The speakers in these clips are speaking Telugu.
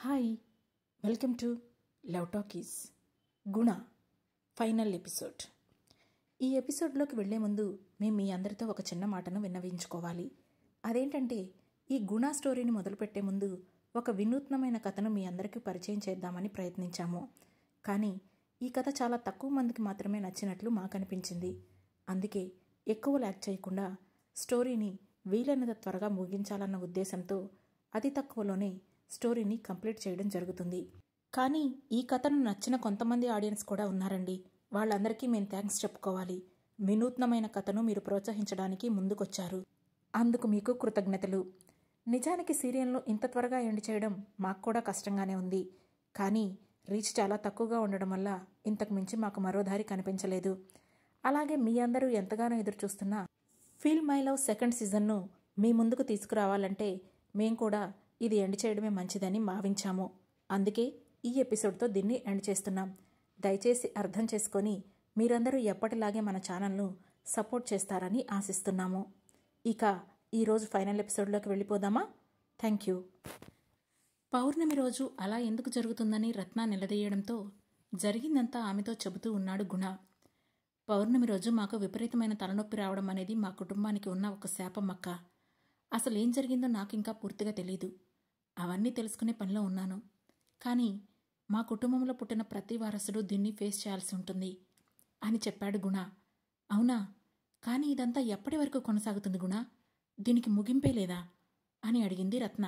Hi, welcome to love talkies Guna final episode. ఈ ఎపిసోడ్లోకి వెళ్లే ముందు మేము మీ అందరితో ఒక చిన్న మాటను విన్నవించుకోవాలి. అదేంటంటే, ఈ గుణ స్టోరీని మొదలుపెట్టే ముందు ఒక వినూత్నమైన కథను మీ అందరికీ పరిచయం చేద్దామని ప్రయత్నించాము. కానీ ఈ కథ చాలా తక్కువ మందికి మాత్రమే నచ్చినట్లు మాకు అనిపించింది. అందుకే ఎక్కువ ల్యాక్ చేయకుండా స్టోరీని వీలైనంత త్వరగా ముగించాలన్న ఉద్దేశంతో అతి తక్కువలోనే స్టోరీని కంప్లీట్ చేయడం జరుగుతుంది. కానీ ఈ కథను నచ్చిన కొంతమంది ఆడియన్స్ కూడా ఉన్నారండి. వాళ్ళందరికీ మేము థ్యాంక్స్ చెప్పుకోవాలి. వినూత్నమైన కథను మీరు ప్రోత్సహించడానికి ముందుకొచ్చారు. అందుకు మీకు కృతజ్ఞతలు. నిజానికి సీరియల్ను ఇంత త్వరగా ఎండ్ చేయడం మాకు కూడా కష్టంగానే ఉంది. కానీ రీచ్ చాలా తక్కువగా ఉండడం వల్ల ఇంతకు మించి మాకు మరో దారి కనిపించలేదు. అలాగే మీ అందరూ ఎంతగానో ఎదురుచూస్తున్న ఫీల్ మై లవ్ సెకండ్ సీజన్ను మీ ముందుకు తీసుకురావాలంటే మేం కూడా ఇది ఎండ్ చేయడమే మంచిదని భావించాము. అందుకే ఈ ఎపిసోడ్తో దీన్ని ఎండ్ చేస్తున్నాం. దయచేసి అర్థం చేసుకొని మీరందరూ ఎప్పటిలాగే మన ఛానల్ను సపోర్ట్ చేస్తారని ఆశిస్తున్నాము. ఇక ఈరోజు ఫైనల్ ఎపిసోడ్లోకి వెళ్ళిపోదామా? Thank you. పౌర్ణమి రోజు అలా ఎందుకు జరుగుతుందని రత్న నిలదీయడంతో జరిగిందంతా ఆమెతో చెబుతూ ఉన్నాడు గుణ. పౌర్ణమి రోజు మాకు విపరీతమైన తలనొప్పి రావడం అనేది మా కుటుంబానికి ఉన్న ఒక శాపం అక్క. అసలేం జరిగిందో నాకు ఇంకా పూర్తిగా తెలీదు. అవన్నీ తెలుసుకునే పనిలో ఉన్నాను. కానీ మా కుటుంబంలో పుట్టిన ప్రతి వారసుడు దీన్ని ఫేస్ చేయాల్సి ఉంటుంది అని చెప్పాడు గుణ. అవునా? కానీ ఇదంతా ఎప్పటి వరకు కొనసాగుతుంది గుణ? దీనికి ముగింపే లేదా అని అడిగింది రత్న.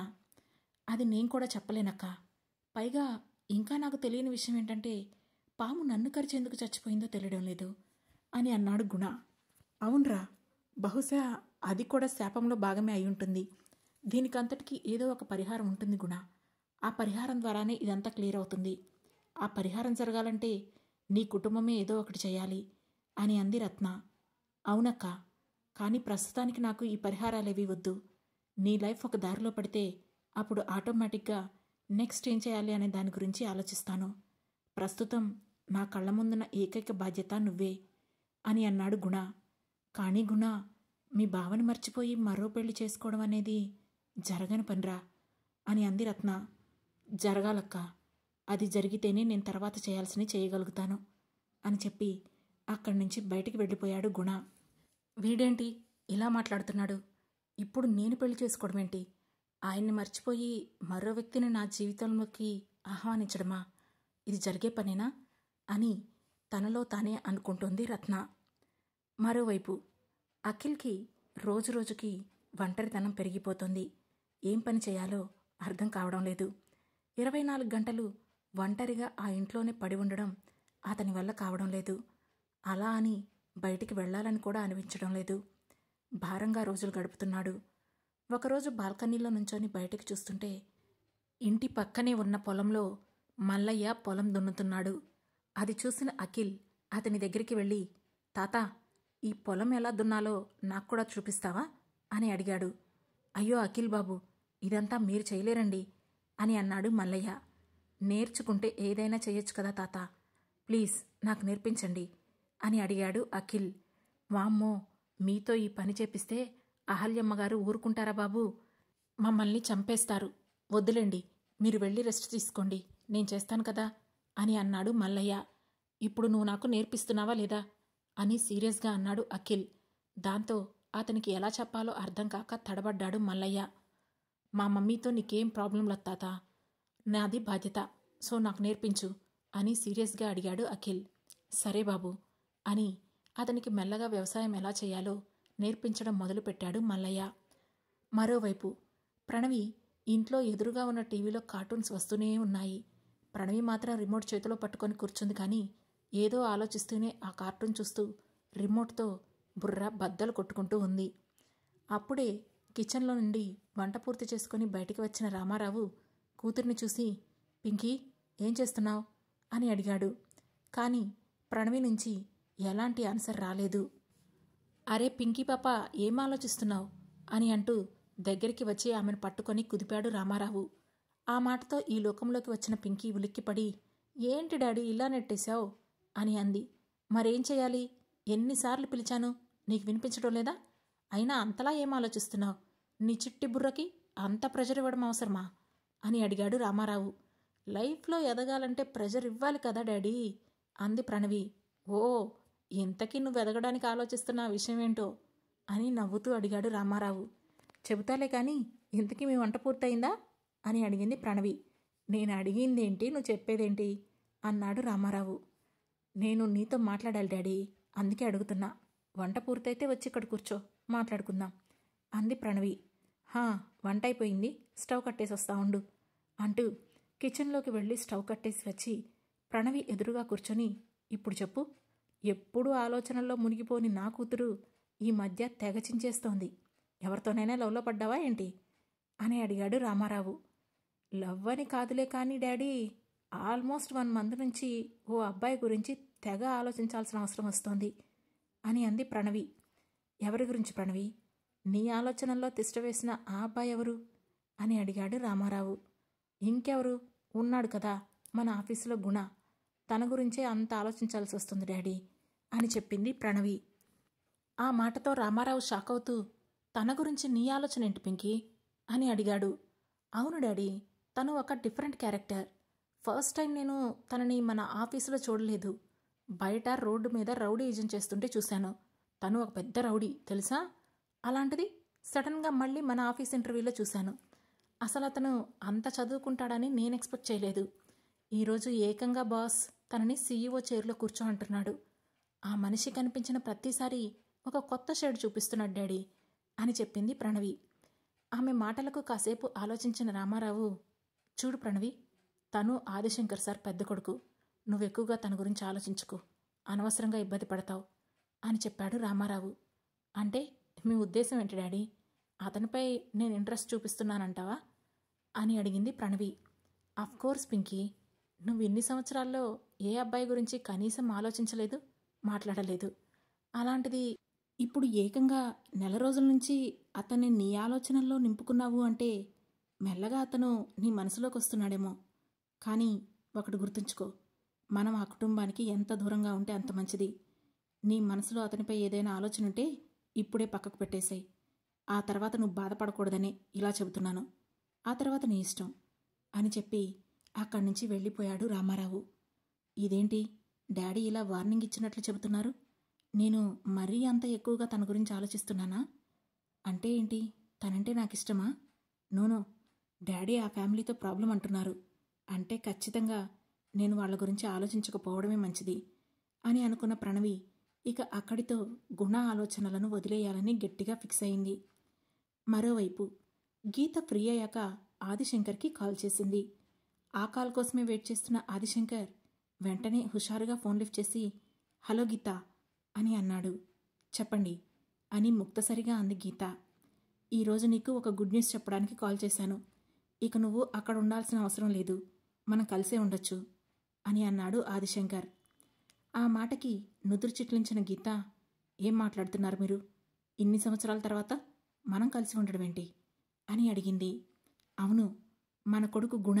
అది నేను కూడా చెప్పలేనక్క. పైగా ఇంకా నాకు తెలియని విషయం ఏంటంటే, పాము నన్ను కరిచేందుకు చచ్చిపోయిందో తెలియడం లేదు అని అన్నాడు గుణ. అవునరా, బహుశా అది కూడా శాపంలో భాగమే అయి ఉంటుంది. దీనికంతటికీ ఏదో ఒక పరిహారం ఉంటుంది గుణ. ఆ పరిహారం ద్వారానే ఇదంతా క్లియర్ అవుతుంది. ఆ పరిహారం జరగాలంటే నీ కుటుంబమే ఏదో ఒకటి చేయాలి అని అంది రత్న. అవునక్క, కానీ ప్రస్తుతానికి నాకు ఈ పరిహారాలేవి వద్దు. నీ లైఫ్ ఒక దారిలో పడితే అప్పుడు ఆటోమేటిక్గా నెక్స్ట్ ఏం చేయాలి అనే దాని గురించి ఆలోచిస్తాను. ప్రస్తుతం నా కళ్ళ ముందున్న ఏకైక బాధ్యత నువ్వే అని అన్నాడు గుణ. కానీ గుణ, మీ బావని మర్చిపోయి మరో పెళ్లి చేసుకోవడం అనేది జరగని పనిరా అని అంది రత్న. జరగాలక్క. అది జరిగితేనే నేను తర్వాత చేయాల్సినవి చేయగలుగుతాను అని చెప్పి అక్కడి నుంచి బయటికి వెళ్ళిపోయాడు గుణ. వీడేంటి ఇలా మాట్లాడుతున్నాడు? ఇప్పుడు నేను పెళ్లి చేసుకోవడం ఏంటి? ఆయన్ని మర్చిపోయి మరో వ్యక్తిని నా జీవితంలోకి ఆహ్వానించడమా? ఇది జరిగే పనేనా అని తనలో తానే అనుకుంటోంది రత్న. మరోవైపు అఖిల్కి రోజురోజుకి ఒంటరితనం పెరిగిపోతుంది. ఏం పని చేయాలో అర్థం కావడం లేదు. 24 గంటలు ఒంటరిగా ఆ ఇంట్లోనే పడి ఉండడం అతని వల్ల కావడం లేదు. అలా అని బయటికి వెళ్లాలని కూడా అనిపించడం లేదు. భారంగా రోజులు గడుపుతున్నాడు. ఒకరోజు బాల్కనీలో నుంచొని బయటికి చూస్తుంటే ఇంటి పక్కనే ఉన్న పొలంలో మల్లయ్య పొలం దున్నుతున్నాడు. అది చూసిన అఖిల్ అతని దగ్గరికి వెళ్ళి, తాతా, ఈ పొలం ఎలా దున్నాలో నాకు కూడా చూపిస్తావా అని అడిగాడు. అయ్యో అఖిల్ బాబు, ఇదంతా మీరు చేయలేరండి అని అన్నాడు మల్లయ్య. నేర్చుకుంటే ఏదైనా చేయొచ్చు కదా తాత, ప్లీజ్ నాకు నేర్పించండి అని అడిగాడు అఖిల్. వామ్మో, మీతో ఈ పని చేపిస్తే అహల్యమ్మగారు ఊరుకుంటారా బాబు? మమ్మల్ని చంపేస్తారు. వద్దులేండి, మీరు వెళ్ళి రెస్ట్ తీసుకోండి, నేను చేస్తాను కదా అని అన్నాడు మల్లయ్య. ఇప్పుడు నువ్వు నాకు నేర్పిస్తున్నావా లేదా అని సీరియస్గా అన్నాడు అఖిల్. దాంతో అతనికి ఎలా చెప్పాలో అర్థం కాక తడబడ్డాడు మల్లయ్య. మా మమ్మీతో నీకేం ప్రాబ్లం లేదు తాత, నాది బాధ్యత, సో నాకు నేర్పించు అని సీరియస్గా అడిగాడు అఖిల్. సరే బాబు అని అతనికి మెల్లగా వ్యవసాయం ఎలా చేయాలో నేర్పించడం మొదలుపెట్టాడు మల్లయ్య. మరోవైపు ప్రణవి ఇంట్లో ఎదురుగా ఉన్న టీవీలో కార్టూన్స్ వస్తూనే ఉన్నాయి. ప్రణవి మాత్రం రిమోట్ చేతిలో పట్టుకొని కూర్చుంది. కానీ ఏదో ఆలోచిస్తూనే ఆ కార్టూన్ చూస్తూ రిమోట్తో బుర్ర బద్దలు కొట్టుకుంటూ ఉంది. అప్పుడే కిచెన్లో నుండి వంట పూర్తి చేసుకుని బయటికి వచ్చిన రామారావు కూతుర్ని చూసి, పింకీ, ఏం చేస్తున్నావు అని అడిగాడు. కానీ ప్రణవి నుంచి ఎలాంటి ఆన్సర్ రాలేదు. అరే పింకీ పాప, ఏం ఆలోచిస్తున్నావు అని అంటూ దగ్గరికి వచ్చి ఆమెను పట్టుకొని కుదిపాడు రామారావు. ఆ మాటతో ఈ లోకంలోకి వచ్చిన పింకీ ఉలిక్కిపడి, ఏంటి డాడీ ఇలా నెట్టేశావు అని అంది. మరేం చేయాలి? ఎన్నిసార్లు పిలిచాను, నీకు వినిపించడం లేదా? అయినా అంతలా ఏం ఆలోచిస్తున్నావు? నీ చిట్టి బుర్రకి అంత ప్రెజర్ ఇవ్వడం అవసరమా అని అడిగాడు రామారావు. లైఫ్లో ఎదగాలంటే ప్రెజర్ ఇవ్వాలి కదా డాడీ అంది ప్రణవి. ఓ, ఇంతకీ నువ్వు ఎదగడానికి ఆలోచిస్తున్న విషయం ఏంటో అని నవ్వుతూ అడిగాడు రామారావు. చెబుతాలే కానీ ఇంతకీ మీ వంట పూర్తయిందా అని అడిగింది ప్రణవి. నేను అడిగిందేంటి, నువ్వు చెప్పేదేంటి అన్నాడు రామారావు. నేను నీతో మాట్లాడాలి డాడీ, అందుకే అడుగుతున్నా. వంట పూర్తయితే వచ్చి ఇక్కడ కూర్చో, మాట్లాడుకుందాం అంది ప్రణవి. వంట అయిపోయింది, స్టవ్ కట్టేసి వస్తా ఉండు అంటూ కిచెన్లోకి వెళ్ళి స్టవ్ కట్టేసి వచ్చి ప్రణవి ఎదురుగా కూర్చొని, ఇప్పుడు చెప్పు, ఎప్పుడూ ఆలోచనల్లో మునిగిపోని నా కూతురు ఈ మధ్య తెగ చించేస్తోంది. ఎవరితోనైనా లవ్లో పడ్డావా ఏంటి అని అడిగాడు రామారావు. లవ్ అని కాదులే కానీ డాడీ, ఆల్మోస్ట్ 1 మంత్ నుంచి ఓ అబ్బాయి గురించి తెగ ఆలోచించాల్సిన అవసరం వస్తోంది అని అంది ప్రణవి. ఎవరి గురించి ప్రణవి? నీ ఆలోచనల్లో తిష్టవేసిన ఆ అబ్బాయి ఎవరు అని అడిగాడు రామారావు. ఇంకెవరు, ఉన్నాడు కదా మన ఆఫీసులో గుణ, తన గురించే అంత ఆలోచించాల్సి వస్తుంది డాడీ అని చెప్పింది ప్రణవి. ఆ మాటతో రామారావు షాక్ అవుతూ, తన గురించి నీ ఆలోచన ఏంటి పింకీ అని అడిగాడు. అవును డాడీ, తను ఒక డిఫరెంట్ క్యారెక్టర్. ఫస్ట్ టైం నేను తనని మన ఆఫీసులో చూడలేదు. బయట రోడ్డు మీద రౌడీయిజం చేస్తుంటే చూశాను. తను ఒక పెద్ద రౌడీ తెలుసా. అలాంటిది సడన్గా మళ్ళీ మన ఆఫీస్ ఇంటర్వ్యూలో చూశాను. అసలు అతను అంత చదువుకుంటాడని నేను ఎక్స్పెక్ట్ చేయలేదు. ఈరోజు ఏకంగా బాస్ తనని CEO చైర్లో కూర్చో అంటున్నాడు. ఆ మనిషి కనిపించిన ప్రతిసారి ఒక కొత్త షేడ్ చూపిస్తున్నాడు డాడీ అని చెప్పింది ప్రణవి. ఆమె మాటలకు కాసేపు ఆలోచించిన రామారావు, చూడు ప్రణవి, తను ఆదిశంకర్ సార్ పెద్ద కొడుకు. నువ్వెక్కువగా తన గురించి ఆలోచించుకో, అనవసరంగా ఇబ్బంది పడతావు అని చెప్పాడు రామారావు. అంటే మీ ఉద్దేశం ఏంటి డాడీ, అతనిపై నేను ఇంట్రెస్ట్ చూపిస్తున్నానంటావా అని అడిగింది ప్రణవి. అఫ్కోర్స్ పింకీ, నువ్వు ఇన్ని సంవత్సరాల్లో ఏ అబ్బాయి గురించి కనీసం ఆలోచించలేదు, మాట్లాడలేదు. అలాంటిది ఇప్పుడు ఏకంగా 1 రోజుల నుంచి అతన్ని నీ ఆలోచనల్లో నింపుకున్నావు అంటే మెల్లగా అతను నీ మనసులోకి వస్తున్నాడేమో. కానీ ఒకటి గుర్తుంచుకో, మనం ఆ కుటుంబానికి ఎంత దూరంగా ఉంటే అంత మంచిది. నీ మనసులో అతనిపై ఏదైనా ఆలోచన ఉంటే ఇప్పుడే పక్కకు పెట్టేశాయి. ఆ తర్వాత నువ్వు బాధపడకూడదని ఇలా చెబుతున్నాను. ఆ తర్వాత నీ ఇష్టం అని చెప్పి అక్కడి నుంచి వెళ్ళిపోయాడు రామారావు. ఇదేంటి డాడీ ఇలా వార్నింగ్ ఇచ్చినట్లు చెబుతున్నారు? నేను మరీ అంత ఎక్కువగా తన గురించి ఆలోచిస్తున్నానా? అంటే ఏంటి, తనంటే నాకు ఇష్టమా? నోనో, డాడీ ఆ ఫ్యామిలీతో ప్రాబ్లం అంటున్నారు. అంటే ఖచ్చితంగా నేను వాళ్ళ గురించి ఆలోచించకపోవడమే మంచిది అని అనుకున్న ప్రణవి ఇక అక్కడితో గుణ ఆలోచనలను వదిలేయాలని గట్టిగా ఫిక్స్ అయింది. మరోవైపు గీత ఫ్రీ అయ్యాక ఆదిశంకర్కి కాల్ చేసింది. ఆ కాల్ కోసమే వెయిట్ చేస్తున్న ఆదిశంకర్ వెంటనే హుషారుగా ఫోన్ లిఫ్ట్ చేసి, హలో గీత అని అన్నాడు. చెప్పండి అని ముక్తసరిగా అంది గీత. ఈరోజు నీకు ఒక గుడ్ న్యూస్ చెప్పడానికి కాల్ చేశాను. ఇక నువ్వు అక్కడ ఉండాల్సిన అవసరం లేదు, మనం కలిసే ఉండొచ్చు అని అన్నాడు ఆదిశంకర్. ఆ మాటకి నుదురు చిట్లించిన గీత, ఏం మాట్లాడుతున్నారు మీరు? ఇన్ని సంవత్సరాల తర్వాత మనం కలిసి ఉండడం ఏంటి అని అడిగింది. అవును, మన కొడుకు గుణ,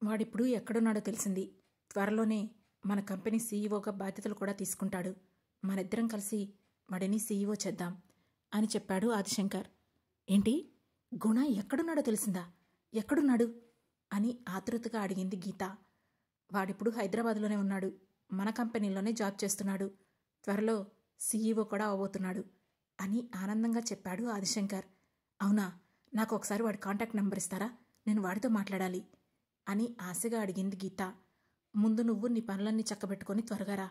వాడిప్పుడు ఎక్కడున్నాడో తెలిసింది. త్వరలోనే మన కంపెనీ CEOగా బాధ్యతలు కూడా తీసుకుంటాడు. మనిద్దరం కలిసి వాడిని CEO చేద్దాం అని చెప్పాడు ఆదిశంకర్. ఏంటి, గుణ ఎక్కడున్నాడో తెలిసిందా? ఎక్కడున్నాడు అని ఆతృతగా అడిగింది గీత. వాడిప్పుడు హైదరాబాద్లోనే ఉన్నాడు, మన కంపెనీలోనే జాబ్ చేస్తున్నాడు. త్వరలో CEO కూడా అవబోతున్నాడు అని ఆనందంగా చెప్పాడు ఆదిశంకర్. అవునా, నాకు ఒకసారి వాడి కాంటాక్ట్ నెంబర్ ఇస్తారా? నేను వాడితో మాట్లాడాలి అని ఆశగా అడిగింది గీత. ముందు నువ్వు నీ పనులన్నీ చక్కబెట్టుకొని త్వరగా రా,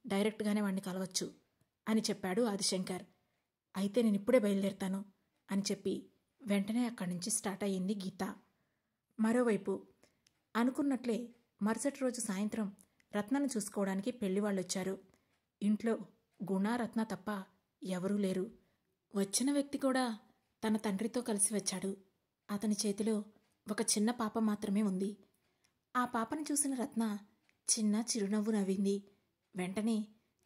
డైరెక్ట్గానే వాడిని కలవచ్చు అని చెప్పాడు ఆదిశంకర్. అయితే నేను ఇప్పుడే బయలుదేరుతాను అని చెప్పి వెంటనే అక్కడి నుంచి స్టార్ట్ అయ్యింది గీత. మరోవైపు అనుకున్నట్లే మరుసటి రోజు సాయంత్రం రత్నను చూసుకోవడానికి పెళ్లివాళ్ళొచ్చారు. ఇంట్లో గుణ, రత్న తప్ప ఎవరూ లేరు. వచ్చిన వ్యక్తి కూడా తన తండ్రితో కలిసి వచ్చాడు. అతని చేతిలో ఒక చిన్న పాప మాత్రమే ఉంది. ఆ పాపను చూసిన రత్న చిన్న చిరునవ్వు నవ్వింది. వెంటనే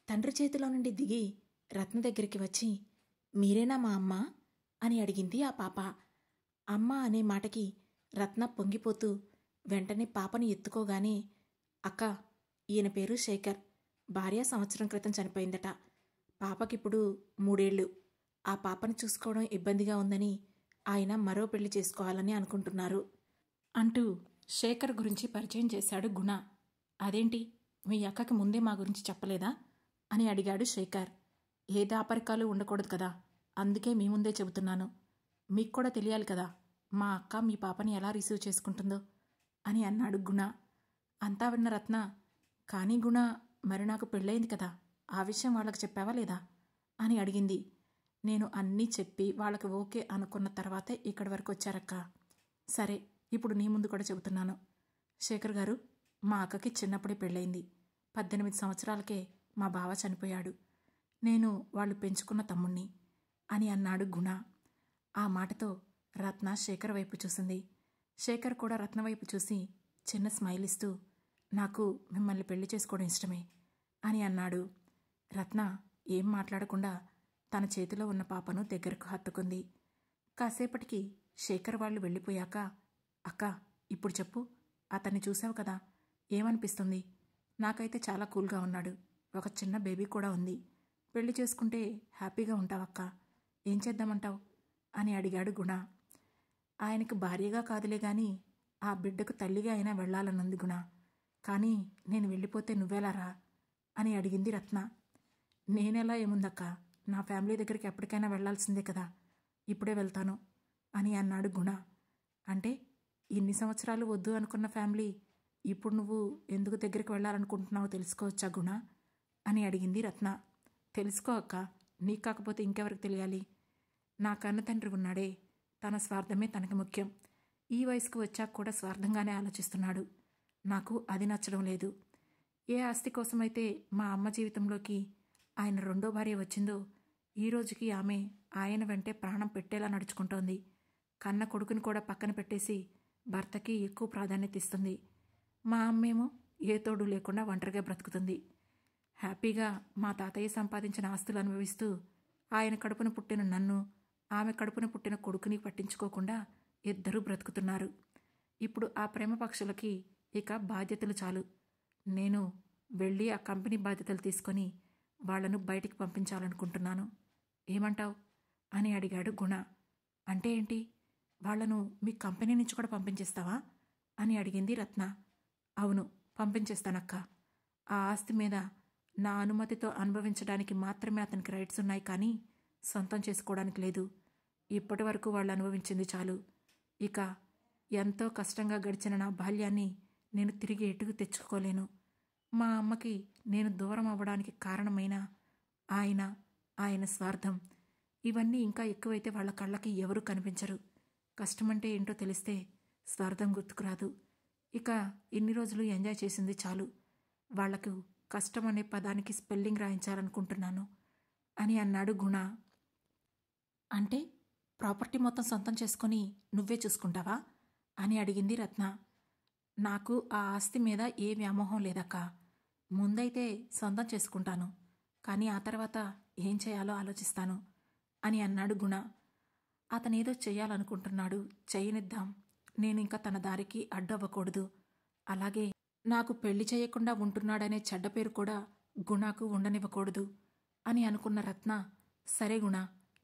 తండ్రి చేతిలో నుండి దిగి రత్న దగ్గరికి వచ్చి, మీరేనా మా అమ్మ అని అడిగింది ఆ పాప. అమ్మ అనే మాటకి రత్న పొంగిపోతూ వెంటనే పాపను ఎత్తుకోగానే, అక్క, ఈయన పేరు శేఖర్, భార్య సంవత్సరం క్రితం చనిపోయిందట. పాపకిప్పుడు 3 ఏళ్ళు. ఆ పాపను చూసుకోవడం ఇబ్బందిగా ఉందని ఆయన మరో పెళ్లి చేసుకోవాలని అనుకుంటున్నారు అంటూ శేఖర్ గురించి పరిచయం చేశాడు గుణ. అదేంటి, మీ అక్కకి ముందే మా గురించి చెప్పలేదా అని అడిగాడు శేఖర్. ఏ దాపరికాలు ఉండకూడదు కదా, అందుకే మీ ముందే చెబుతున్నాను. మీకు కూడా తెలియాలి కదా మా అక్క మీ పాపని ఎలా రిసీవ్ చేసుకుంటుందో అని అన్నాడు గుణ. అంతా విన్న రత్న, కానీ గుణ, మరి నాకు పెళ్ళయింది కదా, ఆ విషయం వాళ్ళకి చెప్పావా లేదా అని అడిగింది. నేను అన్నీ చెప్పి వాళ్ళకి ఓకే అనుకున్న తర్వాతే ఇక్కడి వరకు వచ్చారక్క. సరే, ఇప్పుడు నీ ముందు కూడా చెబుతున్నాను. శేఖర్ గారు, మా అక్కకి చిన్నప్పుడే పెళ్ళయింది. 18 సంవత్సరాలకే మా బావ చనిపోయాడు. నేను వాళ్ళు పెంచుకున్న తమ్ముణ్ణి అని అన్నాడు గుణ. ఆ మాటతో రత్న శేఖర్ వైపు చూసింది. శేఖర్ కూడా రత్న వైపు చూసి చిన్న స్మైల్ ఇస్తూ, నాకు మిమ్మల్ని పెళ్లి చేసుకోవడం ఇష్టమే అని అన్నాడు. రత్న ఏం మాట్లాడకుండా తన చేతిలో ఉన్న పాపను దగ్గరకు హత్తుకుంది. కాసేపటికి శేఖర్ వాళ్ళు వెళ్ళిపోయాక, అక్క, ఇప్పుడు చెప్పు, అతన్ని చూసావు కదా, ఏమనిపిస్తుంది? నాకైతే చాలా కూల్గా ఉన్నాడు. ఒక చిన్న బేబీ కూడా ఉంది. పెళ్లి చేసుకుంటే హ్యాపీగా ఉంటావక్క. ఏం చేద్దామంటావు అని అడిగాడు గుణ. ఆయనకు భార్యగా కాదులే గాని ఆ బిడ్డకు తల్లిగా అయినా వెళ్లాలనుంది గుణ. కానీ నేను వెళ్ళిపోతే నువ్వెలారా అని అడిగింది రత్న. నేనెలా ఏముందక్క, నా ఫ్యామిలీ దగ్గరికి ఎప్పటికైనా వెళ్లాల్సిందే కదా, ఇప్పుడే వెళ్తాను అని అన్నాడు గుణ. అంటే ఇన్ని సంవత్సరాలు వద్దు అనుకున్న ఫ్యామిలీ ఇప్పుడు నువ్వు ఎందుకు దగ్గరికి వెళ్ళాలనుకుంటున్నావో తెలుసుకోవచ్చా గుణ అని అడిగింది రత్న. తెలుసుకో అక్క, నీకు కాకపోతే ఇంకెవరికి తెలియాలి? నా కన్న తండ్రి ఉన్నాడే, తన స్వార్థమే తనకి ముఖ్యం. ఈ వయసుకు వచ్చాక కూడా స్వార్థంగానే ఆలోచిస్తున్నాడు. నాకు అది నచ్చడం లేదు. ఏ ఆస్తి కోసమైతే మా అమ్మ జీవితంలోకి ఆయన రెండో భార్య వచ్చిందో, ఈ రోజుకి ఆమె ఆయన వెంటే ప్రాణం పెట్టేలా నడుచుకుంటోంది. కన్న కొడుకుని కూడా పక్కన పెట్టేసి భర్తకి ఎక్కువ ప్రాధాన్యత ఇస్తుంది. మా అమ్మేమో ఏ తోడు లేకుండా ఒంటరిగా బ్రతుకుతుంది. హ్యాపీగా మా తాతయ్య సంపాదించిన ఆస్తులు అనుభవిస్తూ ఆయన కడుపున పుట్టిన నన్ను, ఆమె కడుపున పుట్టిన కొడుకుని పట్టించుకోకుండా ఇద్దరూ బ్రతుకుతున్నారు. ఇప్పుడు ఆ ప్రేమ పక్షులకి ఇక బాధ్యతలు చాలు. నేను వెళ్ళి ఆ కంపెనీ బాధ్యతలు తీసుకొని వాళ్లను బయటికి పంపించాలనుకుంటున్నాను. ఏమంటావు అని అడిగాడు గుణ. అంటే ఏంటి, వాళ్లను మీ కంపెనీ నుంచి కూడా పంపించేస్తావా అని అడిగింది రత్న. అవును, పంపించేస్తానక్క. ఆ ఆస్తి మీద నా అనుమతితో అనుభవించడానికి మాత్రమే అతనికి రైట్స్ ఉన్నాయి, కానీ సొంతం చేసుకోవడానికి లేదు. ఇప్పటి వరకు వాళ్ళు అనుభవించింది చాలు. ఇక ఎంతో కష్టంగా గడిచిన నా బాల్యాన్ని నేను తిరిగి ఎటుకు తెచ్చుకోలేను. మా అమ్మకి నేను దూరం అవ్వడానికి కారణమైన ఆయన స్వార్థం, ఇవన్నీ ఇంకా ఎక్కువైతే వాళ్ళ కళ్ళకి ఎవరూ కనిపించరు. కష్టమంటే ఏంటో తెలిస్తే స్వార్థం గుర్తుకురాదు. ఇక ఇన్ని రోజులు ఎంజాయ్ చేసింది చాలు. వాళ్లకు కష్టం అనే పదానికి స్పెల్లింగ్ రాయించాలనుకుంటున్నాను అని అన్నాడు గుణ. అంటే ప్రాపర్టీ మొత్తం సొంతం చేసుకొని నువ్వే చూసుకుంటావా అని అడిగింది రత్న. నాకు ఆ ఆస్తి మీద ఏ వ్యామోహం లేదక్క. ముందైతే సొంతం చేసుకుంటాను, కానీ ఆ తర్వాత ఏం చేయాలో ఆలోచిస్తాను అని అన్నాడు గుణ. అతనేదో చెయ్యాలనుకుంటున్నాడు, చెయ్యనిద్దాం. నేనింక తన దారికి అడ్డవ్వకూడదు. అలాగే నాకు పెళ్లి చేయకుండా ఉంటున్నాడనే చెడ్డ పేరు కూడా గుణకు ఉండనివ్వకూడదు అని అనుకున్న రత్న, సరే గుణ,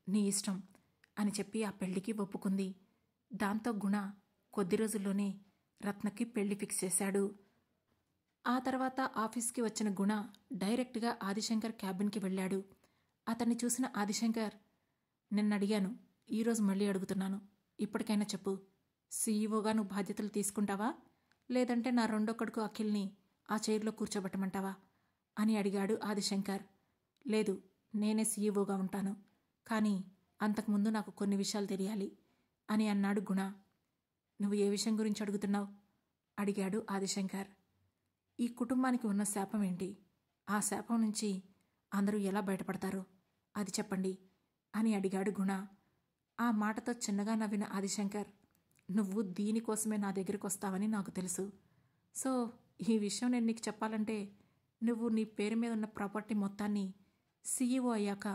నీ ఇష్టం అని చెప్పి ఆ పెళ్లికి ఒప్పుకుంది. దాంతో గుణ కొద్ది రోజుల్లోనే రత్నకి పెళ్లి ఫిక్స్ చేశాడు. ఆ తర్వాత ఆఫీస్కి వచ్చిన గుణ డైరెక్ట్గా ఆదిశంకర్ క్యాబిన్కి వెళ్ళాడు. అతన్ని చూసిన ఆదిశంకర్, నిన్నడిగాను, ఈరోజు మళ్ళీ అడుగుతున్నాను, ఇప్పటికైనా చెప్పు, సీఈఓగా నువ్వు బాధ్యతలు తీసుకుంటావా, లేదంటే నా రెండో కొడుకు అఖిల్ని ఆ చైర్లో కూర్చోబెట్టమంటావా అని అడిగాడు ఆదిశంకర్. లేదు, నేనే సీఈఓగా ఉంటాను, కానీ అంతకుముందు నాకు కొన్ని విషయాలు తెలియాలి అని అన్నాడు గుణ. నువ్వు ఏ విషయం గురించి అడుగుతున్నావు అడిగాడు ఆదిశంకర్. ఈ కుటుంబానికి ఉన్న శాపం ఏంటి, ఆ శాపం నుంచి అందరూ ఎలా బయటపడతారో అది చెప్పండి అని అడిగాడు గుణ. ఆ మాటతో చిన్నగా నవ్విన ఆదిశంకర్, నువ్వు దీనికోసమే నా దగ్గరికి వస్తావని నాకు తెలుసు. సో ఈ విషయం నేను నీకు చెప్పాలంటే నువ్వు నీ పేరు మీద ఉన్న ప్రాపర్టీ మొత్తాన్ని సీఈఓ అయ్యాక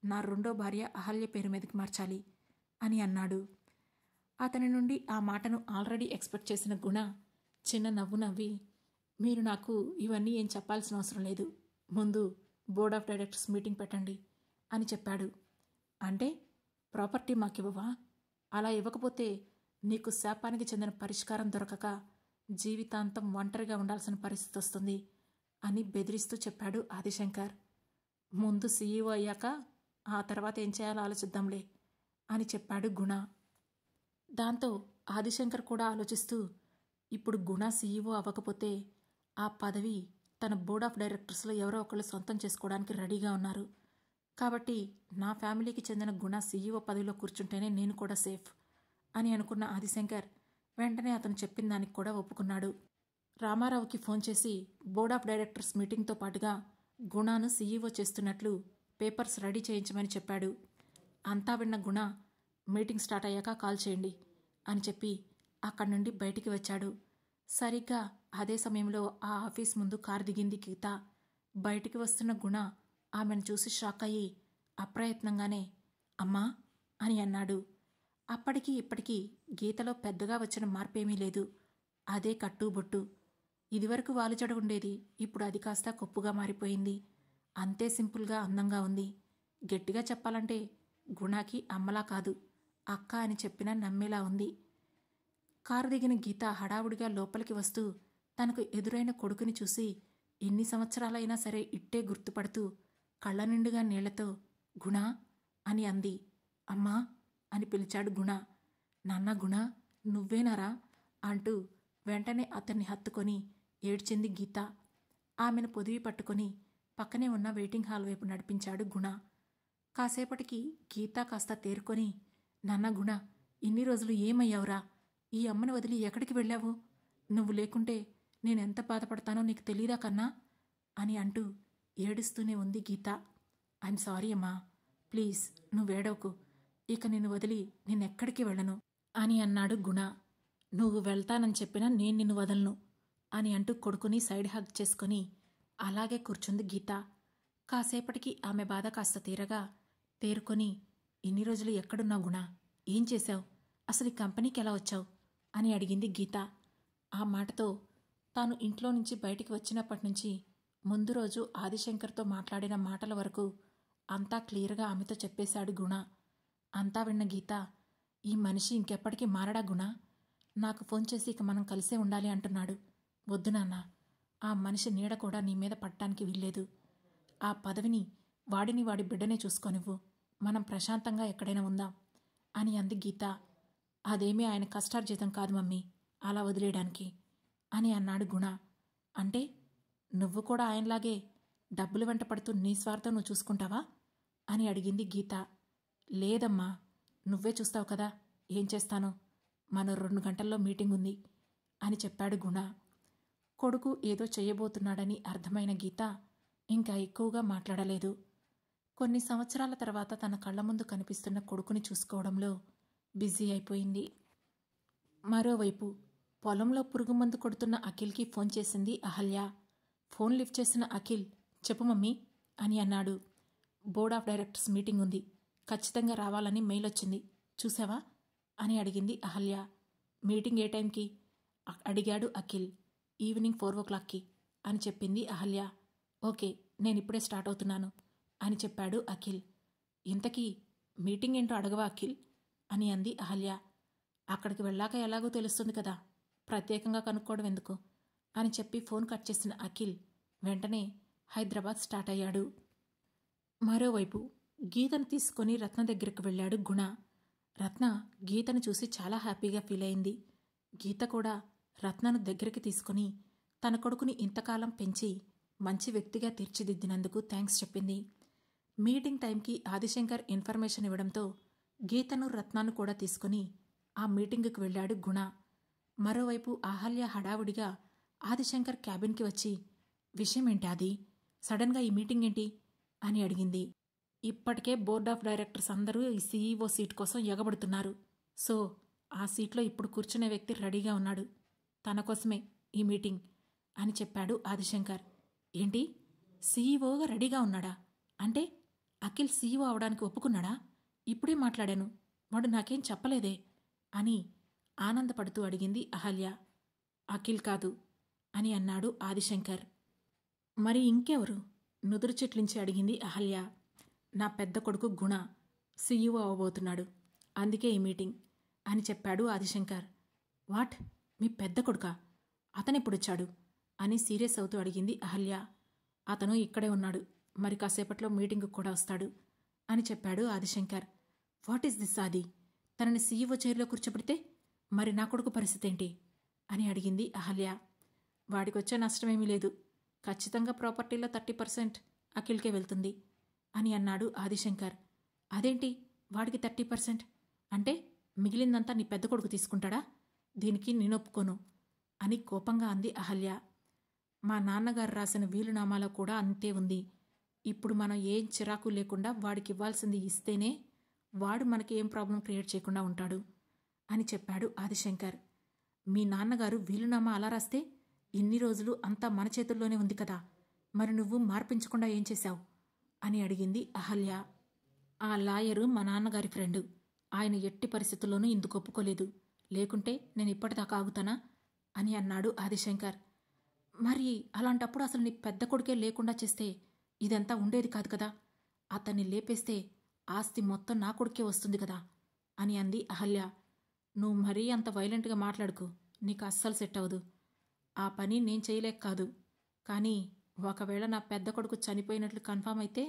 నా రెండో భార్య అహల్య పేరు మీదకి మార్చాలి అని అన్నాడు. అతని నుండి ఆ మాటను ఆల్రెడీ ఎక్స్పెక్ట్ చేసిన గుణ చిన్న నవ్వు నవ్వి, మీరు నాకు ఇవన్నీ ఏం చెప్పాల్సిన అవసరం లేదు, ముందు బోర్డ్ ఆఫ్ డైరెక్టర్స్ మీటింగ్ పెట్టండి అని చెప్పాడు. అంటే ప్రాపర్టీ మాకివ్వవా? అలా ఇవ్వకపోతే నీకు శాపానికి చెందిన పరిష్కారం దొరకక జీవితాంతం ఒంటరిగా ఉండాల్సిన పరిస్థితి వస్తుంది అని బెదిరిస్తూ చెప్పాడు ఆదిశంకర్. ముందు సీఈఓ అయ్యాక ఆ తర్వాత ఏం చేయాలో ఆలోచిద్దాంలే అని చెప్పాడు గుణ. దాంతో ఆదిశంకర్ కూడా ఆలోచిస్తూ, ఇప్పుడు గుణ సీఈఓ అవ్వకపోతే ఆ పదవి తన బోర్డ్ ఆఫ్ డైరెక్టర్స్లో ఎవరో ఒకళ్ళు సొంతం చేసుకోవడానికి రెడీగా ఉన్నారు. కాబట్టి నా ఫ్యామిలీకి చెందిన గుణ సీఈఓ పదవిలో కూర్చుంటేనే నేను కూడా సేఫ్ అని అనుకున్న ఆదిశంకర్ వెంటనే అతను చెప్పిన దానికి కూడా ఒప్పుకున్నాడు. రామారావుకి ఫోన్ చేసి బోర్డ్ ఆఫ్ డైరెక్టర్స్ మీటింగ్తో పాటుగా గుణాను సీఈఓ చేస్తున్నట్లు పేపర్స్ రెడీ చేయించమని చెప్పాడు. అంతా విన్న గుణ, మీటింగ్ స్టార్ట్ అయ్యాక కాల్ చేయండి అని చెప్పి అక్కడి నుండి బయటికి వచ్చాడు. సరిగ్గా అదే సమయంలో ఆ ఆఫీస్ ముందు కారు దిగింది గీత. బయటికి వస్తున్న గుణ ఆమెను చూసి షాక్ అయ్యి అప్రయత్నంగానే అమ్మా అని అన్నాడు. అప్పటికి ఇప్పటికీ గీతలో పెద్దగా వచ్చిన మార్పేమీ లేదు. అదే కట్టుబొట్టు. ఇదివరకు వాలుజడ ఉండేది, ఇప్పుడు అది కాస్త కొప్పుగా మారిపోయింది. అంతే సింపుల్గా అందంగా ఉంది. గట్టిగా చెప్పాలంటే గుణాకి అమ్మలా కాదు, అక్క అని చెప్పినా నమ్మేలా ఉంది. కారు దిగిన గీత హడావుడిగా లోపలికి వస్తూ తనకు ఎదురైన కొడుకుని చూసి ఎన్ని సంవత్సరాలైనా సరే ఇట్టే గుర్తుపడుతూ కళ్ళ నిండుగా నీళ్లతో గుణా అని అంది. అమ్మా అని పిలిచాడు గుణ. నాన్న గుణ, నువ్వేనారా అంటూ వెంటనే అతన్ని హత్తుకొని ఏడ్చింది గీత. ఆమెను పొదివి పట్టుకొని పక్కనే ఉన్న వెయిటింగ్ హాల్ వైపు నడిపించాడు గుణ. కాసేపటికి గీత కాస్త తేరుకొని, నాన్న గుణ, ఇన్ని రోజులు ఏమయ్యావురా? ఈ అమ్మను వదిలి ఎక్కడికి వెళ్ళావు? నువ్వు లేకుంటే నేనెంత బాధపడతానో నీకు తెలీదా కన్నా అని అంటూ ఏడుస్తూనే ఉంది గీత. ఐఎమ్ సారీ అమ్మా, ప్లీజ్ నువ్వేడవకు, ఇక నిన్ను వదిలి నేనెక్కడికి వెళ్ళను అని అన్నాడు గుణ. నువ్వు వెళ్తానని చెప్పినా నేను నిన్ను వదలను అని అంటూ కొడుకుని సైడ్ హగ్ చేసుకొని అలాగే కూర్చుంది గీత. కాసేపటికి ఆమె బాధ కాస్త తీరగా తేరుకొని, ఇన్ని రోజులు ఎక్కడున్నావు గుణ? ఏం చేశావు? అసలు ఈ కంపెనీకి ఎలా వచ్చావు అని అడిగింది గీత. ఆ మాటతో తాను ఇంట్లో నుంచి బయటికి వచ్చినప్పటి నుంచి ముందు రోజు ఆదిశంకర్తో మాట్లాడిన మాటల వరకు అంతా క్లియర్గా ఆమెతో చెప్పేశాడు గుణ. అంతా విన్న గీత, ఈ మనిషి ఇంకెప్పటికీ మారడా గుణ? నాకు ఫోన్ చేసి ఇక మనం కలిసే ఉండాలి అంటున్నాడు. వద్దు నాన్న, ఆ మనిషి నీడ కూడా నీ మీద పట్టడానికి వీల్లేదు. ఆ పదవిని వాడిని వాడి బిడ్డనే చూసుకోనివ్వు, మనం ప్రశాంతంగా ఎక్కడైనా ఉందాం అని అంది గీత. అదేమీ ఆయన కష్టార్జితం కాదు మమ్మీ, అలా వదిలేయడానికి అని అన్నాడు గుణ. అంటే నువ్వు కూడా ఆయనలాగే డబ్బులు వెంట పడుతూ నీ స్వార్థం నువ్వు చూసుకుంటావా అని అడిగింది గీత. లేదమ్మా, నువ్వే చూస్తావు కదా ఏం చేస్తానో, మరో 2 గంటల్లో మీటింగ్ ఉంది అని చెప్పాడు గుణ. కొడుకు ఏదో చెయ్యబోతున్నాడని అర్థమైన గీత ఇంకా ఎక్కువగా మాట్లాడలేదు. కొన్ని సంవత్సరాల తర్వాత తన కళ్ల ముందు కనిపిస్తున్న కొడుకుని చూసుకోవడంలో బిజీ అయిపోయింది. మరోవైపు పొలంలో పురుగుమందు కొడుతున్న అఖిల్కి ఫోన్ చేసింది అహల్య. ఫోన్ లిఫ్ట్ చేసిన అఖిల్, చెప్పు మమ్మీ అని అన్నాడు. బోర్డ్ ఆఫ్ డైరెక్టర్స్ మీటింగ్ ఉంది, ఖచ్చితంగా రావాలని మెయిల్ వచ్చింది, చూసావా అని అడిగింది అహల్య. మీటింగ్ ఏ టైంకి అడిగాడు అఖిల్. ఈవినింగ్ 4 o'clockకి అని చెప్పింది అహల్య. ఓకే, నేనిప్పుడే స్టార్ట్ అవుతున్నాను అని చెప్పాడు అఖిల్. ఇంతకీ మీటింగ్ ఏంటో అడగవా అఖిల్ అని అంది అహల్య. అక్కడికి వెళ్ళాక ఎలాగో తెలుస్తుంది కదా, ప్రత్యేకంగా కనుక్కోవడం ఎందుకు అని చెప్పి ఫోన్ కట్ చేసిన అఖిల్ వెంటనే హైదరాబాద్ స్టార్ట్ అయ్యాడు. మరోవైపు గీతను తీసుకొని రత్న దగ్గరకు వెళ్ళాడు గుణ. రత్న గీతను చూసి చాలా హ్యాపీగా ఫీల్ అయింది. గీత కూడా రత్నను దగ్గరికి తీసుకుని తన కొడుకుని ఇంతకాలం పెంచి మంచి వ్యక్తిగా తీర్చిదిద్దినందుకు థ్యాంక్స్ చెప్పింది. మీటింగ్ టైంకి ఆదిశంకర్ ఇన్ఫర్మేషన్ ఇవ్వడంతో గీతను రత్నాను కూడా తీసుకుని ఆ మీటింగుకు వెళ్ళాడు గుణ. మరోవైపు అహల్య హడావుడిగా ఆదిశంకర్ క్యాబిన్కి వచ్చి, విషయం ఏంటి ఆది, సడన్గా ఈ మీటింగ్ ఏంటి అని అడిగింది. ఇప్పటికే బోర్డ్ ఆఫ్ డైరెక్టర్స్ అందరూ ఈ సీఈఓ సీట్ కోసం ఎగబడుతున్నారు. సో ఆ సీట్లో ఇప్పుడు కూర్చునే వ్యక్తి రెడీగా ఉన్నాడు, తన కోసమే ఈ మీటింగ్ అని చెప్పాడు ఆదిశంకర్. ఏంటి, సీఈఓగా రెడీగా ఉన్నాడా? అంటే అఖిల్ సీఈఓ అవడానికి ఒప్పుకున్నాడా? ఇప్పుడే మాట్లాడాను, వాడు నాకేం చెప్పలేదే అని ఆనందపడుతూ అడిగింది అహల్య. అఖిల్ కాదు అని అన్నాడు ఆదిశంకర్. మరి ఇంకెవరు? నుదురు చిట్లించి అడిగింది అహల్య. నా పెద్ద కొడుకు గుణ సీఈఓ అవ్వబోతున్నాడు, అందుకే ఈ మీటింగ్ అని చెప్పాడు ఆదిశంకర్. వాట్, మీ పెద్ద కొడుకా? అతనెప్పుడొచ్చాడు అని సీరియస్ అవుతూ అడిగింది అహల్య. అతను ఇక్కడే ఉన్నాడు, మరి కాసేపట్లో మీటింగుకు కూడా వస్తాడు అని చెప్పాడు ఆదిశంకర్. వాట్ ఈస్ దిస్ ఆది? తనని సీఈఓ చైర్లో కూర్చోబెడితే మరి నా కొడుకు పరిస్థితి ఏంటి అని అడిగింది అహల్య. వాడికొచ్చే నష్టమేమీ లేదు, ఖచ్చితంగా ప్రాపర్టీలో 30% అఖిల్కే వెళ్తుంది అని అన్నాడు ఆదిశంకర్. అదేంటి వాడికి 30% అంటే మిగిలిందంతా నీ పెద్ద కొడుకు తీసుకుంటాడా? దీనికి నేనొప్పుకోను అని కోపంగా అంది అహల్య. మా నాన్నగారు రాసిన వీలునామాలో కూడా అంతే ఉంది. ఇప్పుడు మనం ఏం చిరాకు లేకుండా వాడికి ఇవ్వాల్సింది ఇస్తేనే వాడు మనకి ఏం ప్రాబ్లం క్రియేట్ చేయకుండా ఉంటాడు అని చెప్పాడు ఆదిశంకర్. మీ నాన్నగారు వీలునామా అలా రాస్తే ఇన్ని రోజులు అంతా మన చేతుల్లోనే ఉంది కదా, మరి నువ్వు మార్పించకుండా ఏం చేశావు అని అడిగింది అహల్య. ఆ లాయరు మా నాన్నగారి ఫ్రెండు, ఆయన ఎట్టి పరిస్థితుల్లోనూ ఇందుకు ఒప్పుకోలేదు, లేకుంటే నేను ఇప్పటిదాకా ఆగుతానా అని అన్నాడు ఆదిశంకర్. మరి అలాంటప్పుడు అసలు నీ పెద్ద కొడుకే లేకుండా చేస్తే ఇదంతా ఉండేది కాదు కదా, అతన్ని లేపేస్తే ఆస్తి మొత్తం నా కొడుకే వస్తుంది కదా అని అంది అహల్య. నువ్వు మరీ అంత వైలెంట్గా మాట్లాడుకు, నీకు అస్సలు సెట్ అవ్వదు. ఆ పని నేను చేయలేక కాదు, కానీ ఒకవేళ నా పెద్ద కొడుకు చనిపోయినట్లు కన్ఫామ్ అయితే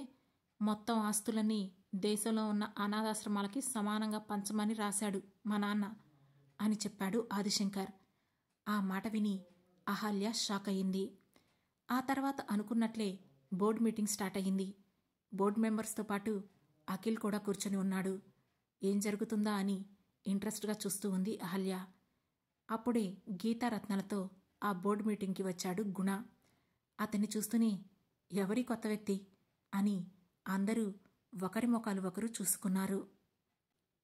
మొత్తం ఆస్తులన్నీ దేశంలో ఉన్న అనాథాశ్రమాలకి సమానంగా పంచమని రాశాడు మా నాన్న అని చెప్పాడు ఆదిశంకర్. ఆ మాట విని అహల్య షాక్ అయ్యింది. ఆ తర్వాత అనుకున్నట్లే బోర్డు మీటింగ్ స్టార్ట్ అయ్యింది. బోర్డు మెంబర్స్తో పాటు అఖిల్ కూడా కూర్చొని ఉన్నాడు. ఏం జరుగుతుందా అని ఇంట్రెస్ట్గా చూస్తూ ఉంది అహల్య. అప్పుడే గీతారత్నాలతో ఆ బోర్డు మీటింగ్కి వచ్చాడు గుణ. అతన్ని చూస్తూనే ఎవరి కొత్త వ్యక్తి అని అందరూ ఒకరి ముఖాలు ఒకరు చూసుకున్నారు.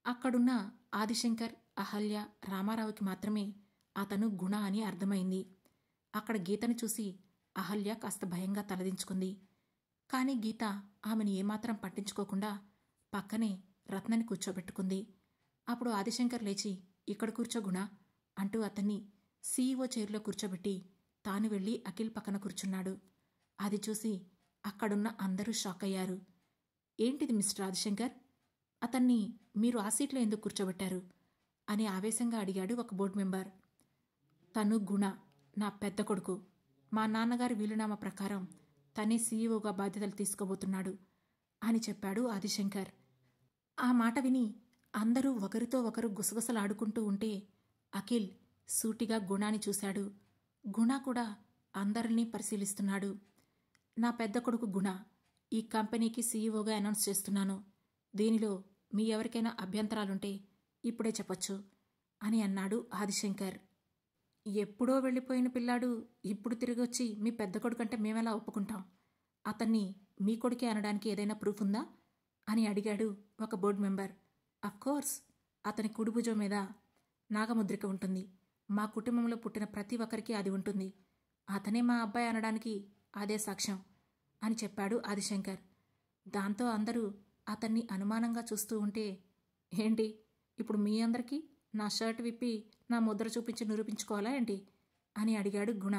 అక్కడున్న ఆదిశంకర్, అహల్య, రామారావుకి మాత్రమే అతను గుణ అని అర్థమైంది. అక్కడ గీతను చూసి అహల్య కాస్త భయంగా తలదించుకుంది. కానీ గీత ఆమెను ఏమాత్రం పట్టించుకోకుండా పక్కనే రత్నని కూర్చోబెట్టుకుంది. అప్పుడు ఆదిశంకర్ లేచి ఇక్కడ కూర్చో గుణ అంటూ అతన్ని సీఈఓ చైర్లో కూర్చోబెట్టి తాను వెళ్ళి అఖిల్ పక్కన కూర్చున్నాడు. అది చూసి అక్కడున్న అందరూ షాక్ అయ్యారు. ఏంటిది మిస్టర్ ఆదిశంకర్, అతన్ని మీరు ఆ సీట్లో ఎందుకు కూర్చోబెట్టారు అని ఆవేశంగా అడిగాడు ఒక బోర్డు మెంబర్. తను గుణ, నా పెద్ద కొడుకు. మా నాన్నగారి వీలునామా ప్రకారం తనే సీఈఓగా బాధ్యతలు తీసుకోబోతున్నాడు అని చెప్పాడు ఆదిశంకర్. ఆ మాట విని అందరూ ఒకరితో ఒకరు గుసగుసలాడుకుంటూ ఉంటే అఖిల్ సూటిగా గుణాని చూశాడు. గుణ కూడా అందరినీ పరిశీలిస్తున్నాడు. నా పెద్ద కొడుకు గుణ, ఈ కంపెనీకి సీఈఓగా అనౌన్స్ చేస్తున్నాను. దీనిలో మీ ఎవరికైనా అభ్యంతరాలుంటే ఇప్పుడే చెప్పొచ్చు అని అన్నాడు ఆదిశంకర్. ఎప్పుడో వెళ్ళిపోయిన పిల్లాడు ఇప్పుడు తిరిగొచ్చి మీ పెద్ద కొడుకంటే మేమెలా ఒప్పుకుంటాం? అతన్ని మీ కొడుకే అనడానికి ఏదైనా ప్రూఫ్ ఉందా అని అడిగాడు ఒక బోర్డు మెంబర్. అఫ్కోర్స్, అతని కుడిభుజం మీద నాగముద్రిక ఉంటుంది. మా కుటుంబంలో పుట్టిన ప్రతి ఒక్కరికి అది ఉంటుంది. అతనే మా అబ్బాయి అనడానికి అదే సాక్ష్యం అని చెప్పాడు ఆదిశంకర్. దాంతో అందరూ అతన్ని అనుమానంగా చూస్తూ ఉంటే, ఏంటి ఇప్పుడు మీ అందరికీ నా షర్ట్ విప్పి నా ముద్ర చూపించి నిరూపించుకోవాలా ఏంటి అని అడిగాడు గుణ.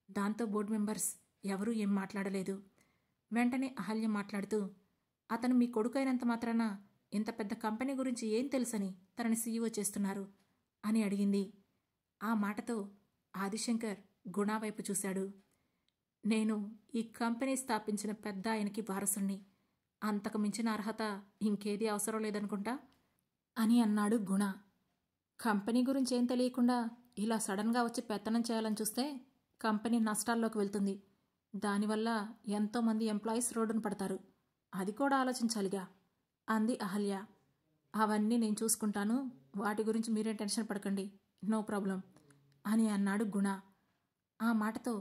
దాంతో బోర్డు మెంబర్స్ ఎవరూ ఏం మాట్లాడలేదు. వెంటనే అహల్య మాట్లాడుతూ, అతను మీ కొడుకైనంత మాత్రాన ఇంత పెద్ద కంపెనీ గురించి ఏం తెలుసని తనని సీఈఓ చేస్తున్నారు అని అడిగింది. ఆ మాటతో ఆదిశంకర్ గుణ వైపు చూశాడు. నేను ఈ కంపెనీ స్థాపించిన పెద్ద ఆయనకి వారసుణ్ణి, అంతకు మించిన అర్హత ఇంకేదీ అవసరం లేదనుకుంటా అని అన్నాడు గుణ. కంపెనీ గురించి ఏం తెలియకుండా ఇలా సడన్గా వచ్చి పెత్తనం చేయాలని చూస్తే కంపెనీ నష్టాల్లోకి వెళ్తుంది. దానివల్ల ఎంతోమంది ఎంప్లాయీస్ రోడ్డున పడతారు. అది కూడా ఆలోచించాలిగా అంది అహల్య. అవన్నీ నేను చూసుకుంటాను, వాటి గురించి మీరేం టెన్షన్ పడకండి, నో ప్రాబ్లం అని అన్నాడు గుణ. ఆ మాటతో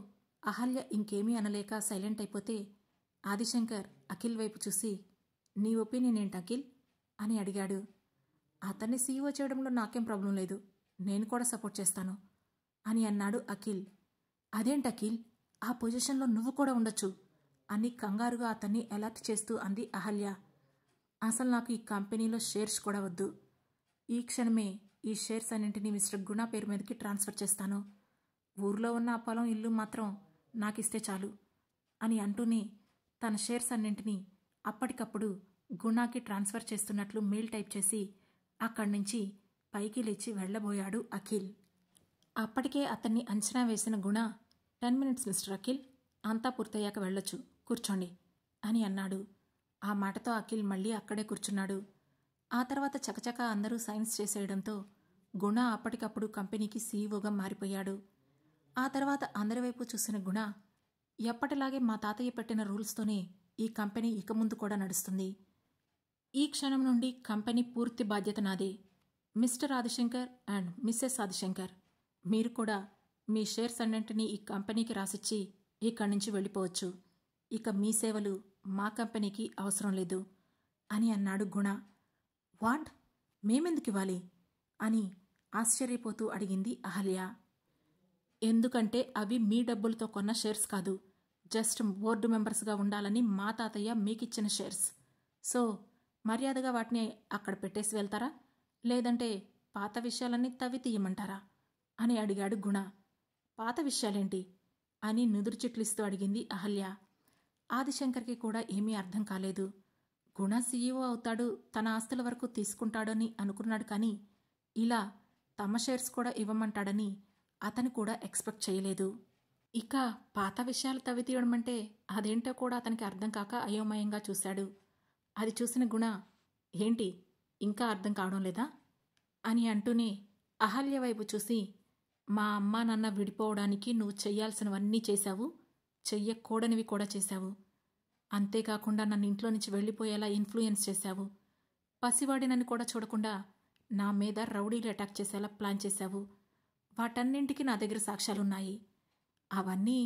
అహల్య ఇంకేమీ అనలేక సైలెంట్ అయిపోతే ఆదిశంకర్ అఖిల్ వైపు చూసి, నీ ఒపీనియన్ ఏంటి అఖిల్ అని అడిగాడు. అతన్ని సీఈఓ చేయడంలో నాకేం ప్రాబ్లం లేదు, నేను కూడా సపోర్ట్ చేస్తాను అని అన్నాడు అఖిల్. అదేంటి అఖిల్, ఆ పొజిషన్లో నువ్వు కూడా ఉండొచ్చు అని కంగారుగా అతన్ని అలర్ట్ చేస్తూ అంది అహల్య. అసలు నాకు ఈ కంపెనీలో షేర్స్ కూడా వద్దు. ఈ క్షణమే ఈ షేర్స్ అన్నింటినీ మిస్టర్ గుణ పేరు మీదకి ట్రాన్స్ఫర్ చేస్తాను. ఊర్లో ఉన్న ఆ పొలం ఇల్లు మాత్రం నాకిస్తే చాలు అని అంటూనే తన షేర్స్ అన్నింటినీ అప్పటికప్పుడు గుణాకి ట్రాన్స్ఫర్ చేస్తున్నట్లు మెయిల్ టైప్ చేసి అక్కడి నుంచి పైకి లేచి వెళ్లబోయాడు అఖిల్. అప్పటికే అతన్ని అంచనా వేసిన గుణ, 10 మినిట్స్ మిస్టర్ అఖిల్, అంతా పూర్తయ్యాక వెళ్ళొచ్చు, కూర్చోండి అని అన్నాడు. ఆ మాటతో అఖిల్ మళ్ళీ అక్కడే కూర్చున్నాడు. ఆ తర్వాత చకచకా అందరూ సైన్స్ చేసేయడంతో గుణ అప్పటికప్పుడు కంపెనీకి సీఈఓగా మారిపోయాడు. ఆ తర్వాత అందరి వైపు చూసిన గుణ, ఎప్పటిలాగే మా తాతయ్య పెట్టిన రూల్స్తోనే ఈ కంపెనీ ఇక ముందు కూడా నడుస్తుంది. ఈ క్షణం నుండి కంపెనీ పూర్తి బాధ్యత నాదే. Mr Adishankar and Mrs Adishankar, మీరు కూడా మీ షేర్స్ అన్నింటినీ ఈ కంపెనీకి రాసిచ్చి ఇక్కడి నుంచి వెళ్ళిపోవచ్చు. ఇక మీ సేవలు మా కంపెనీకి అవసరం లేదు అని అన్నాడు గుణ. వాట్? మేమెందుకివ్వాలి అని ఆశ్చర్యపోతూ అడిగింది అహల్య. ఎందుకంటే అవి మీ డబ్బులతో కొన్న షేర్స్ కాదు, జస్ట్ బోర్డు మెంబర్స్గా ఉండాలని మా తాతయ్య మీకిచ్చిన షేర్స్. సో మర్యాదగా వాటిని అక్కడ పెట్టేసి వెళ్తారా, లేదంటే పాత విషయాలన్నీ తవ్వి తీయమంటారా అని అడిగాడు గుణ. పాత విషయాలేంటి అని నుదురు చిట్లిస్తూ అడిగింది అహల్య. ఆదిశంకర్కి కూడా ఏమీ అర్థం కాలేదు. గుణ సీఈఓ అవుతాడు, తన ఆస్తుల వరకు తీసుకుంటాడని అనుకున్నాడు, కానీ ఇలా తమ షేర్స్ కూడా ఇవ్వమంటాడని అతను కూడా ఎక్స్పెక్ట్ చేయలేదు. ఇక పాత విషయాలు తవ్వి తీయడం అంటే అదేంటో కూడా అతనికి అర్థం కాక అయోమయంగా చూశాడు. అది చూసిన గుణ, ఏంటి ఇంకా అర్థం కావడం లేదా అని అంటూనే అహల్య వైపు చూసి, మా అమ్మా నాన్న విడిపోవడానికి నువ్వు చెయ్యాల్సినవన్నీ చేశావు, చెయ్యకూడనివి కూడా చేశావు. అంతేకాకుండా నన్ను ఇంట్లో నుంచి వెళ్ళిపోయేలా ఇన్ఫ్లుయెన్స్ చేశావు. పసివాడినని కూడా చూడకుండా నా మీద రౌడీలు అటాక్ చేసేలా ప్లాన్ చేశావు. వాటన్నింటికి నా దగ్గర సాక్ష్యాలున్నాయి. అవన్నీ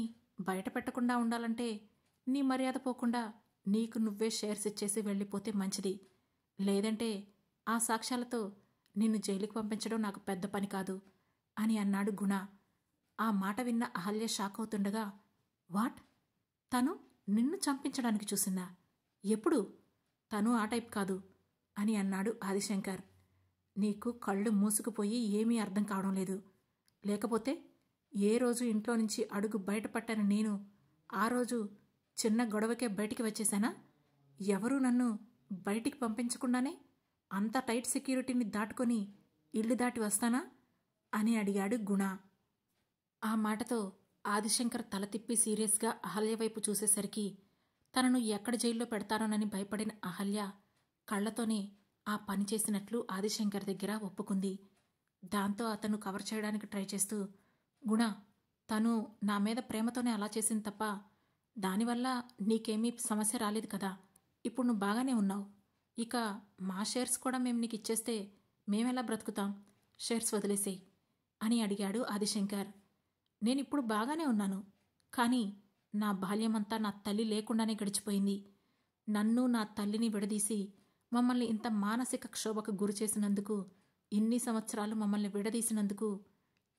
బయట పెట్టకుండా ఉండాలంటే నీ మర్యాద పోకుండా నీకు నువ్వే షేర్స్ ఇచ్చేసి వెళ్ళిపోతే మంచిది. లేదంటే ఆ సాక్ష్యాలతో నిన్ను జైలుకి పంపించడం నాకు పెద్ద పని కాదు అని అన్నాడు గుణ. ఆ మాట విన్న అహల్య షాక్ అవుతుండగా, వాట్? తను నిన్ను చంపించడానికి చూసిందా? ఎప్పుడు? తను ఆ టైప్ కాదు అని అన్నాడు ఆదిశంకర్. నీకు కళ్ళు మూసుకుపోయి ఏమీ అర్థం కావడం లేదు. లేకపోతే ఏ రోజు ఇంట్లో నుంచి అడుగు బయటపట్టాను నేను ఆ రోజు చిన్న గొడవకే బయటికి వచ్చేశానా? ఎవరూ నన్ను బయటికి పంపించకుండానే అంత టైట్ సెక్యూరిటీని దాటుకొని ఇల్లు దాటి వస్తానా అని అడిగాడు గుణ. ఆ మాటతో ఆదిశంకర్ తల తిప్పి సీరియస్గా అహల్య వైపు చూసేసరికి తనను ఎక్కడ జైల్లో పెడతారోనని భయపడిన అహల్య కళ్లతోనే ఆ పని చేసినట్లు ఆదిశంకర్ దగ్గర ఒప్పుకుంది. దాంతో అతను కవర్ చేయడానికి ట్రై చేస్తూ, గుణ, తను నా మీద ప్రేమతోనే అలా చేసింది తప్ప దానివల్ల నీకేమీ సమస్య రాలేదు కదా. ఇప్పుడు నువ్వు బాగానే ఉన్నావు. ఇక మా షేర్స్ కూడా మేము నీకు ఇచ్చేస్తే మేమెలా బ్రతుకుతాం? షేర్స్ వదిలేసేయి అని అడిగాడు ఆదిశంకర్. నేనిప్పుడు బాగానే ఉన్నాను, కానీ నా బాల్యమంతా నా తల్లి లేకుండానే గడిచిపోయింది. నన్ను నా తల్లిని విడదీసి మమ్మల్ని ఇంత మానసిక క్షోభకు గురి చేసినందుకు, ఇన్ని సంవత్సరాలు మమ్మల్ని విడదీసినందుకు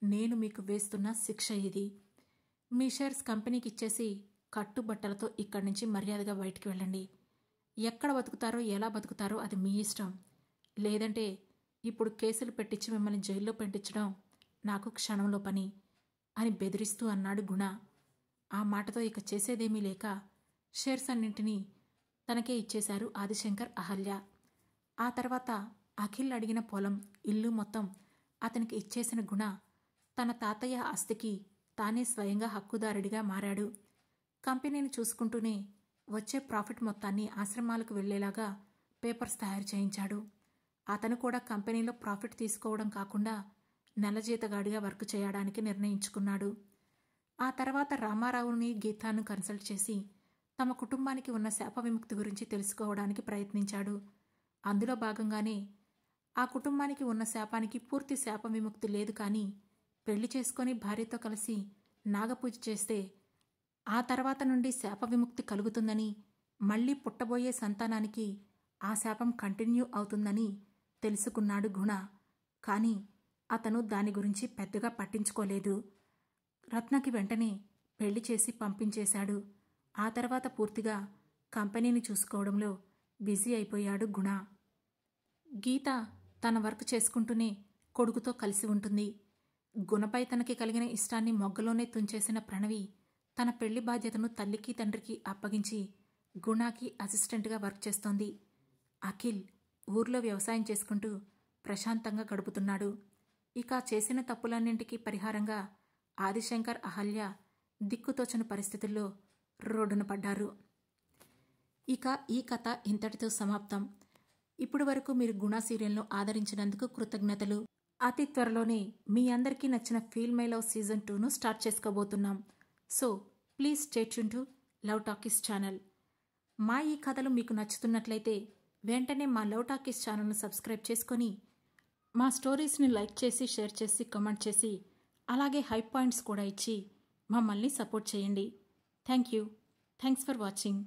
నేను మీకు వేస్తున్న శిక్ష ఇది. మీ షేర్స్ కంపెనీకి ఇచ్చేసి కట్టుబట్టలతో ఇక్కడి నుంచి మర్యాదగా బయటికి వెళ్ళండి. ఎక్కడ బతుకుతారో ఎలా బతుకుతారో అది మీ ఇష్టం. లేదంటే ఇప్పుడు కేసులు పెట్టించి మిమ్మల్ని జైల్లో పెట్టించడం నాకు క్షణంలో పని అని బెదిరిస్తూ అన్నాడు గుణ. ఆ మాటతో ఇక చేసేదేమీ లేక షేర్స్ అన్నింటినీ తనకే ఇచ్చేశారు ఆదిశంకర్, అహల్య. ఆ తర్వాత అఖిల్ అడిగిన పొలం, ఇల్లు మొత్తం అతనికి ఇచ్చేసిన గుణ తన తాతయ్య ఆస్తికి తానే స్వయంగా హక్కుదారుడిగా మారాడు. కంపెనీని చూసుకుంటూనే వచ్చే ప్రాఫిట్ మొత్తాన్ని ఆశ్రమాలకు వెళ్లేలాగా పేపర్స్ తయారు చేయించాడు. అతను కూడా కంపెనీలో ప్రాఫిట్ తీసుకోవడం కాకుండా నెల జీతగాడిగా వర్క్ చేయడానికి నిర్ణయించుకున్నాడు. ఆ తర్వాత రామారావుని, గీతాను కన్సల్ట్ చేసి తమ కుటుంబానికి ఉన్న శాప విముక్తి గురించి తెలుసుకోవడానికి ప్రయత్నించాడు. అందులో భాగంగానే ఆ కుటుంబానికి ఉన్న శాపానికి పూర్తి శాప విముక్తి లేదు, కానీ పెళ్లి చేసుకొని భార్యతో కలిసి నాగపూజ చేస్తే ఆ తర్వాత నుండి శాప విముక్తి కలుగుతుందని, మళ్లీ పుట్టబోయే సంతానానికి ఆ శాపం కంటిన్యూ అవుతుందని తెలుసుకున్నాడు గుణ. కానీ అతను దాని గురించి పెద్దగా పట్టించుకోలేదు. రత్నకి వెంటనే పెళ్లి చేసి పంపించేశాడు. ఆ తర్వాత పూర్తిగా కంపెనీని చూసుకోవడంలో బిజీ అయిపోయాడు గుణ. గీత తన వర్క్ చేసుకుంటూనే కొడుకుతో కలిసి ఉంటుంది. గుణపై తనకి కలిగిన ఇష్టాన్ని మొగ్గలోనే తుంచేసిన ప్రణవి తన పెళ్లి బాధ్యతను తల్లికి తండ్రికి అప్పగించి గుణాకి అసిస్టెంట్గా వర్క్ చేస్తోంది. అఖిల్ ఊర్లో వ్యవసాయం చేసుకుంటూ ప్రశాంతంగా గడుపుతున్నాడు. ఇక చేసిన తప్పులన్నింటికీ పరిహారంగా ఆదిశంకర్ అహల్య దిక్కుతోచని పరిస్థితుల్లో రోడ్డున పడ్డారు. ఇక ఈ కథ ఇంతటితో సమాప్తం. ఇప్పటి వరకు మీరు గుణ సీరియల్ను ఆదరించినందుకు కృతజ్ఞతలు. అతి త్వరలోనే మీ అందరికీ నచ్చిన ఫీల్ మై లవ్ సీజన్ 2ను స్టార్ట్ చేసుకోబోతున్నాం. So please stay tune to love talkies channel. మా ఈ కథలు మీకు నచ్చుతున్నట్లయితే వెంటనే మా లవ్ టాకీస్ ఛానల్ను సబ్స్క్రైబ్ చేసుకొని మా స్టోరీస్ని లైక్ చేసి, షేర్ చేసి, కామెంట్ చేసి, అలాగే హై పాయింట్స్ కూడా ఇచ్చి మమ్మల్ని సపోర్ట్ చేయండి. Thank you. Thanks for watching.